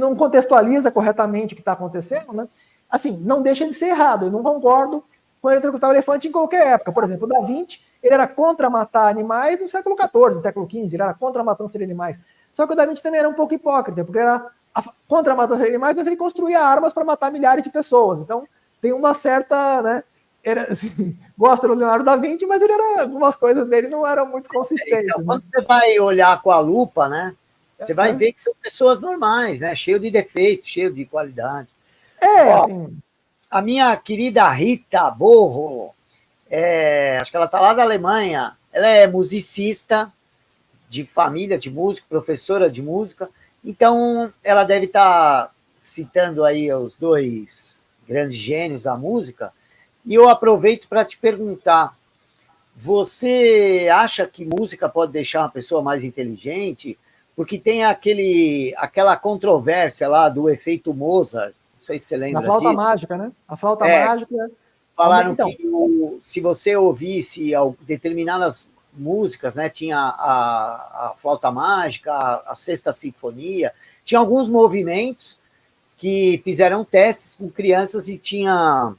não contextualiza corretamente o que está acontecendo, né? Assim, não deixa de ser errado. Eu não concordo com eletrocutar o elefante em qualquer época. Por exemplo, o Da Vinci, ele era contra matar animais no século XIV, no século XV, ele era contra a matança de animais. Só que o Da Vinci também era um pouco hipócrita, porque era contra a matança de animais, mas ele construía armas para matar milhares de pessoas. Então, tem uma certa, né? Era, assim, gosta do Leonardo da Vinci, mas ele era, algumas coisas dele não eram muito consistentes. Então, né? quando você vai olhar com a lupa, né? Você vai ver que são pessoas normais, né? Cheio de defeitos, cheio de qualidade. Assim. A minha querida Rita Borro, acho que ela está lá da Alemanha, ela é musicista de família de músico, professora de música, então ela deve estar citando aí os dois grandes gênios da música, e eu aproveito para te perguntar, você acha que música pode deixar uma pessoa mais inteligente? Porque tem aquela controvérsia lá do efeito Mozart, não sei se você lembra Na flauta disso. mágica, né? A flauta mágica. Falaram então, que se você ouvisse determinadas músicas, né, tinha a flauta mágica, a sexta sinfonia, tinha alguns movimentos que fizeram testes com crianças e tinha...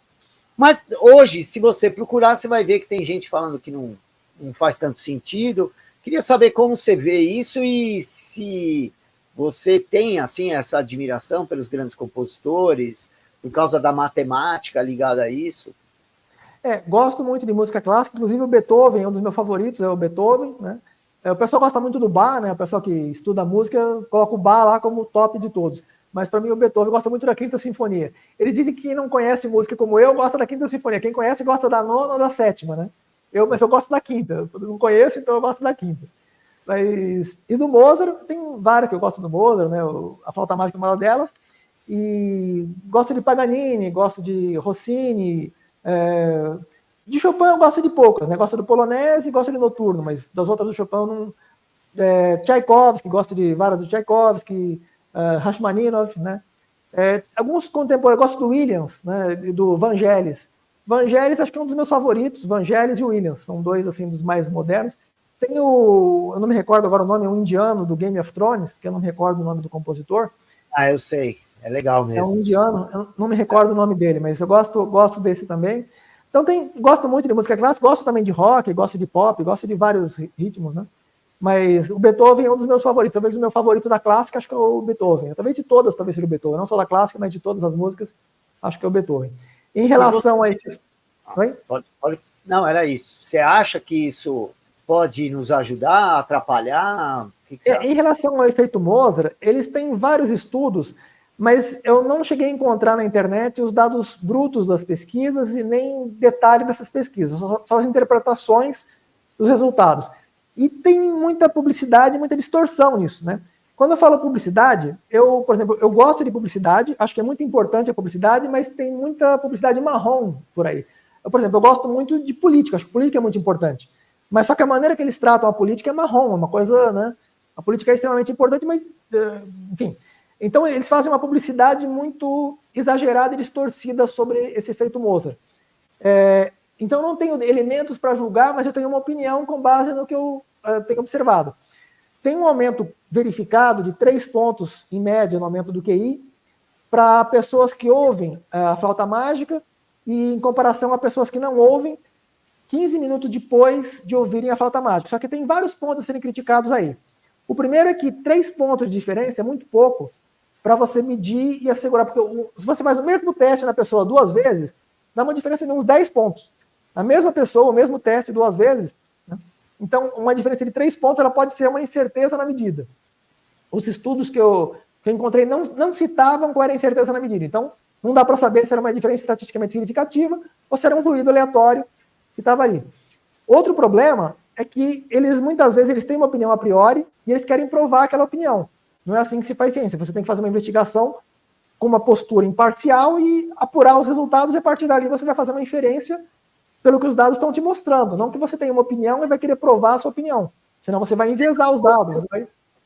Mas hoje, se você procurar, você vai ver que tem gente falando que não faz tanto sentido. Queria saber como você vê isso e se você tem assim essa admiração pelos grandes compositores, por causa da matemática ligada a isso. Gosto muito de música clássica, inclusive o Beethoven é um dos meus favoritos, é o Beethoven, né? O pessoal gosta muito do Bach, né? O pessoal que estuda música coloca o Bach lá como o top de todos. Mas para mim o Beethoven gosta muito da Quinta Sinfonia. Eles dizem que quem não conhece música como eu gosta da Quinta Sinfonia. Quem conhece gosta da nona ou da sétima, né? Mas eu gosto da quinta. Eu não conheço, então eu gosto da quinta. E do Mozart, tem várias que eu gosto do Mozart, né? A Flauta Mágica é uma delas. E gosto de Paganini, gosto de Rossini. De Chopin eu gosto de poucas, né? Gosto do Polonese e gosto de Noturno, mas das outras do Chopin eu não... Tchaikovsky, gosto de várias do Tchaikovsky, Rachmaninoff, né? Alguns contemporâneos, gosto do Williams, né? Do Vangelis. Vangelis acho que é um dos meus favoritos, Vangelis e Williams, são dois assim dos mais modernos. Tem eu não me recordo agora o nome, é um indiano do Game of Thrones, que eu não me recordo o nome do compositor. Ah, eu sei, é legal mesmo. É um indiano, eu não me recordo o nome dele, mas eu gosto desse também. Então gosto muito de música clássica, gosto também de rock, gosto de pop, gosto de vários ritmos, né? Mas o Beethoven é um dos meus favoritos, talvez o meu favorito da clássica, acho que é o Beethoven. Talvez de todas, talvez seja o Beethoven, não só da clássica, mas de todas as músicas, acho que é o Beethoven. Em relação a esse... Pode. Não, era isso. Você acha que isso pode nos ajudar, atrapalhar? O que você acha? Em relação ao efeito Mozart, eles têm vários estudos, mas eu não cheguei a encontrar na internet os dados brutos das pesquisas e nem detalhe dessas pesquisas, só as interpretações dos resultados. E tem muita publicidade, muita distorção nisso, né? Quando eu falo publicidade, por exemplo, eu gosto de publicidade, acho que é muito importante a publicidade, mas tem muita publicidade marrom por aí. Por exemplo, eu gosto muito de política, acho que política é muito importante. Mas só que a maneira que eles tratam a política é marrom, é uma coisa, né? A política é extremamente importante, mas, enfim. Então, eles fazem uma publicidade muito exagerada e distorcida sobre esse efeito Mozart. Então, eu não tenho elementos para julgar, mas eu tenho uma opinião com base no que eu tenho observado. Tem um aumento verificado de 3 pontos, em média, no aumento do QI, para pessoas que ouvem a flauta mágica e em comparação a pessoas que não ouvem 15 minutos depois de ouvirem a flauta mágica. Só que tem vários pontos a serem criticados aí. O primeiro é que 3 pontos de diferença é muito pouco para você medir e assegurar, porque se você faz o mesmo teste na pessoa 2 vezes, dá uma diferença de uns 10 pontos. A mesma pessoa, o mesmo teste 2 vezes, né? Então, uma diferença de 3 pontos ela pode ser uma incerteza na medida. Os estudos que eu encontrei não citavam qual era a incerteza na medida. Então, não dá para saber se era uma diferença estatisticamente significativa ou se era um ruído aleatório que estava ali. Outro problema é que muitas vezes eles têm uma opinião a priori e eles querem provar aquela opinião. Não é assim que se faz ciência. Você tem que fazer uma investigação com uma postura imparcial e apurar os resultados e a partir dali você vai fazer uma inferência pelo que os dados estão te mostrando. Não que você tenha uma opinião e vai querer provar a sua opinião. Senão você vai enviesar os dados.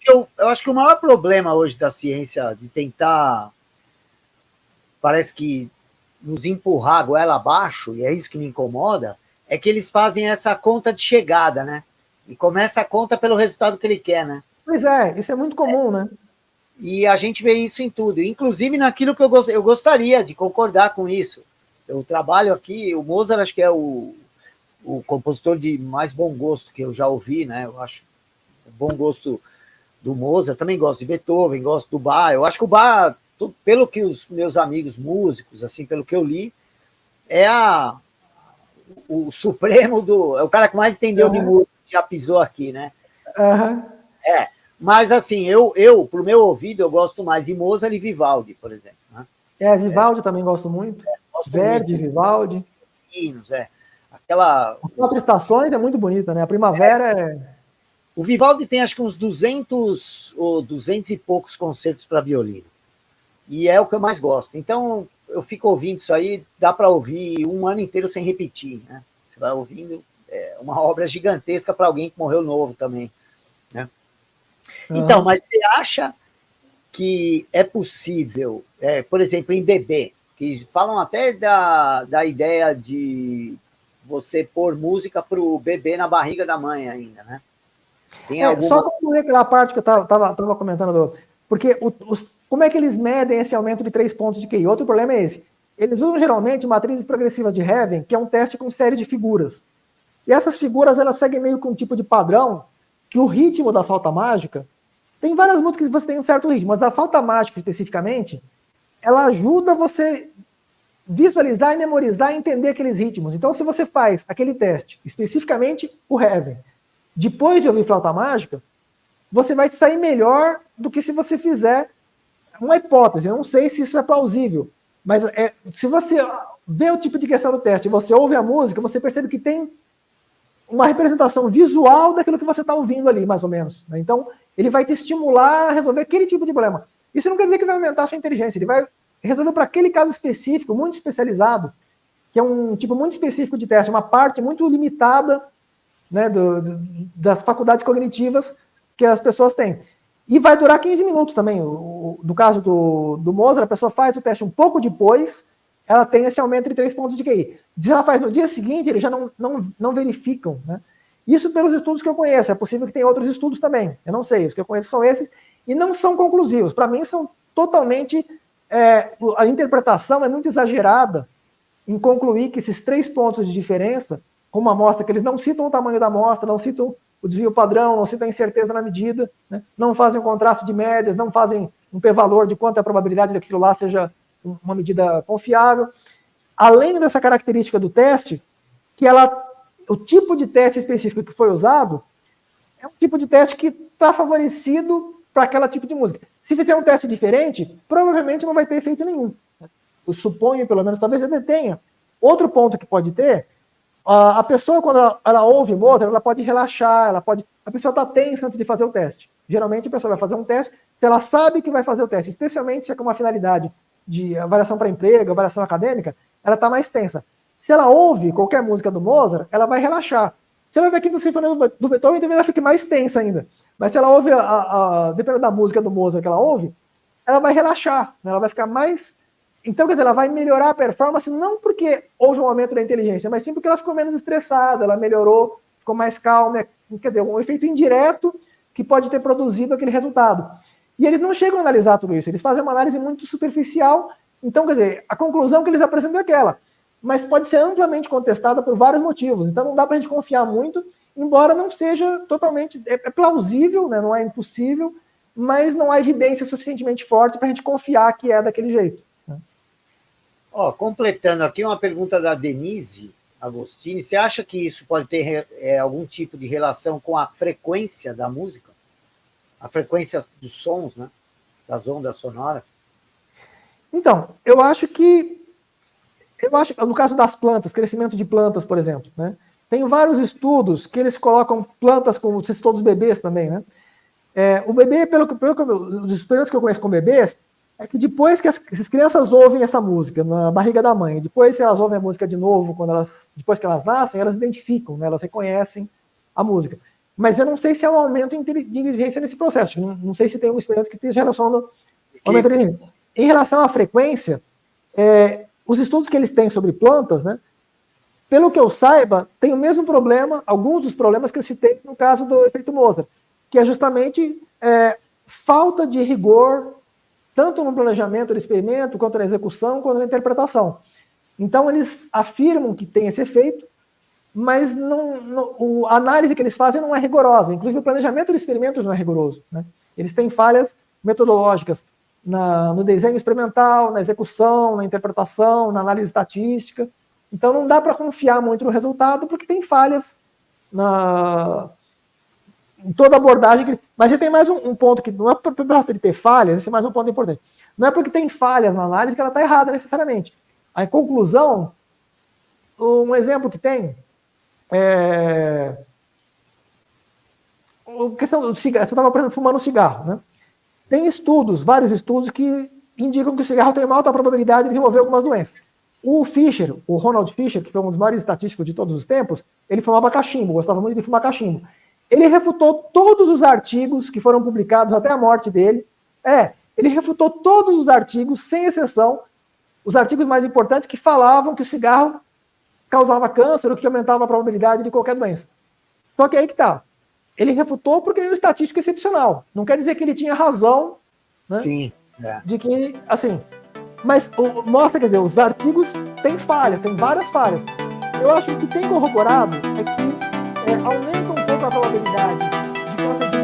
Eu acho que o maior problema hoje da ciência de tentar, parece que nos empurrar a goela abaixo, e é isso que me incomoda, é que eles fazem essa conta de chegada, né? E começa a conta pelo resultado que ele quer, né? Pois isso é muito comum, né? E a gente vê isso em tudo, inclusive naquilo que eu gostaria de concordar com isso. Eu trabalho aqui, o Mozart acho que é o compositor de mais bom gosto que eu já ouvi, né? Eu acho bom gosto do Mozart, também gosto de Beethoven, gosto do Bach. Eu acho que o Bach, pelo que os meus amigos músicos, assim, pelo que eu li, é o supremo é o cara que mais entendeu de música, que já pisou aqui, né? Mas assim, pro meu ouvido, eu gosto mais de Mozart e Vivaldi, por exemplo. Né? Vivaldi também gosto muito. Gosto Verdi, muito. Vivaldi. As 4 estações é muito bonita, né? A primavera O Vivaldi tem acho que uns 200 ou 200 e poucos concertos para violino. E é o que eu mais gosto. Então, eu fico ouvindo isso aí, dá para ouvir um ano inteiro sem repetir, né? Você vai ouvindo, é uma obra gigantesca para alguém que morreu novo também, né? Então, mas você acha que é possível, por exemplo, em bebê, que falam até da ideia de você pôr música para o bebê na barriga da mãe ainda, né? Tem Só concluir aquela parte que eu estava comentando, porque como é que eles medem esse aumento de 3 pontos de QI? Outro problema é esse. Eles usam geralmente matrizes progressivas de Heaven, que é um teste com série de figuras. E essas figuras, elas seguem meio com um tipo de padrão, que o ritmo da flauta mágica, tem várias músicas que você tem um certo ritmo, mas a flauta mágica especificamente, ela ajuda você visualizar e memorizar e entender aqueles ritmos. Então, se você faz aquele teste, especificamente o Heaven, depois de ouvir flauta mágica, você vai sair melhor do que se você fizer uma hipótese. Eu não sei se isso é plausível, mas se você vê o tipo de questão do teste, você ouve a música, você percebe que tem uma representação visual daquilo que você está ouvindo ali, mais ou menos. Né? Então, ele vai te estimular a resolver aquele tipo de problema. Isso não quer dizer que vai aumentar a sua inteligência, ele vai resolver para aquele caso específico, muito especializado, que é um tipo muito específico de teste, uma parte muito limitada, né, das faculdades cognitivas que as pessoas têm. E vai durar 15 minutos também. No caso do Mozart, a pessoa faz o teste um pouco depois, ela tem esse aumento de 3 pontos de QI. Se ela faz no dia seguinte, eles já não verificam. Né? Isso pelos estudos que eu conheço. É possível que tenha outros estudos também. Eu não sei. Os que eu conheço são esses e não são conclusivos. Para mim, são totalmente... a interpretação é muito exagerada em concluir que esses 3 pontos de diferença, com uma amostra que eles não citam o tamanho da amostra, não citam o desvio padrão, não citam a incerteza na medida, né? Não fazem um contraste de médias, não fazem um p-valor de quanto é a probabilidade daquilo lá seja uma medida confiável. Além dessa característica do teste, que o tipo de teste específico que foi usado é um tipo de teste que está favorecido para aquele tipo de música. Se fizer um teste diferente, provavelmente não vai ter efeito nenhum. Eu suponho, pelo menos, talvez ele tenha. Outro ponto que pode ter, a pessoa, quando ela ouve Mozart, ela pode relaxar, a pessoa está tensa antes de fazer o teste. Geralmente a pessoa vai fazer um teste, se ela sabe que vai fazer o teste, especialmente se é com uma finalidade de avaliação para emprego, avaliação acadêmica, ela está mais tensa. Se ela ouve qualquer música do Mozart, ela vai relaxar. Se ela ouve aqui do Sinfonia do Beethoven, talvez ela fique mais tensa ainda. Mas se ela ouve, dependendo da música do Mozart que ela ouve, ela vai relaxar, né? Ela vai ficar mais... Então, quer dizer, ela vai melhorar a performance não porque houve um aumento da inteligência, mas sim porque ela ficou menos estressada, ela melhorou, ficou mais calma. Quer dizer, um efeito indireto que pode ter produzido aquele resultado. E eles não chegam a analisar tudo isso, eles fazem uma análise muito superficial. Então, quer dizer, a conclusão que eles apresentam é aquela, mas pode ser amplamente contestada por vários motivos. Então, não dá para a gente confiar muito, embora não seja totalmente... É plausível, né? Não é impossível, mas não há evidência suficientemente forte para a gente confiar que é daquele jeito. Completando aqui uma pergunta da Denise Agostini, você acha que isso pode ter algum tipo de relação com a frequência da música? A frequência dos sons, né? Das ondas sonoras? Então, eu acho que, no caso das plantas, crescimento de plantas, por exemplo, né? Tem vários estudos que eles colocam plantas como se todos bebês também, né? O bebê, os experimentos que eu conheço com bebês, é que depois que as crianças ouvem essa música na barriga da mãe, depois se elas ouvem a música de novo, depois que elas nascem, elas identificam, né, elas reconhecem a música. Mas eu não sei se há um aumento de inteligência nesse processo, não sei se tem um experimento que esteja relacionado ao aumento de inteligência. Em relação à frequência, os estudos que eles têm sobre plantas, né, pelo que eu saiba, tem o mesmo problema, alguns dos problemas que eu citei no caso do efeito Mozart, que é justamente falta de rigor, tanto no planejamento do experimento, quanto na execução, quanto na interpretação. Então, eles afirmam que tem esse efeito, mas a análise que eles fazem não é rigorosa. Inclusive, o planejamento dos experimentos não é rigoroso, né? Eles têm falhas metodológicas no desenho experimental, na execução, na interpretação, na análise estatística. Então, não dá para confiar muito no resultado, porque tem falhas em toda abordagem. Mas tem mais um ponto que não é por ele ter falhas, esse é mais um ponto importante. Não é porque tem falhas na análise que ela está errada necessariamente. A conclusão, um exemplo que tem a questão do cigarro. Você estava, por exemplo, fumando um cigarro, né? Tem estudos, vários estudos, que indicam que o cigarro tem uma alta probabilidade de desenvolver algumas doenças. O Fisher, o Ronald Fisher, que foi um dos maiores estatísticos de todos os tempos, ele fumava cachimbo, gostava muito de fumar cachimbo. Ele refutou todos os artigos que foram publicados até a morte dele. Ele refutou todos os artigos, sem exceção, os artigos mais importantes que falavam que o cigarro causava câncer ou que aumentava a probabilidade de qualquer doença. Só que aí que tá. Ele refutou porque ele era um estatístico excepcional. Não quer dizer que ele tinha razão, né? Sim. De que, assim... Mas mostra, quer dizer, os artigos têm falhas, tem várias falhas. Eu acho que o que tem corroborado é que aumenta um pouco a probabilidade de câncer de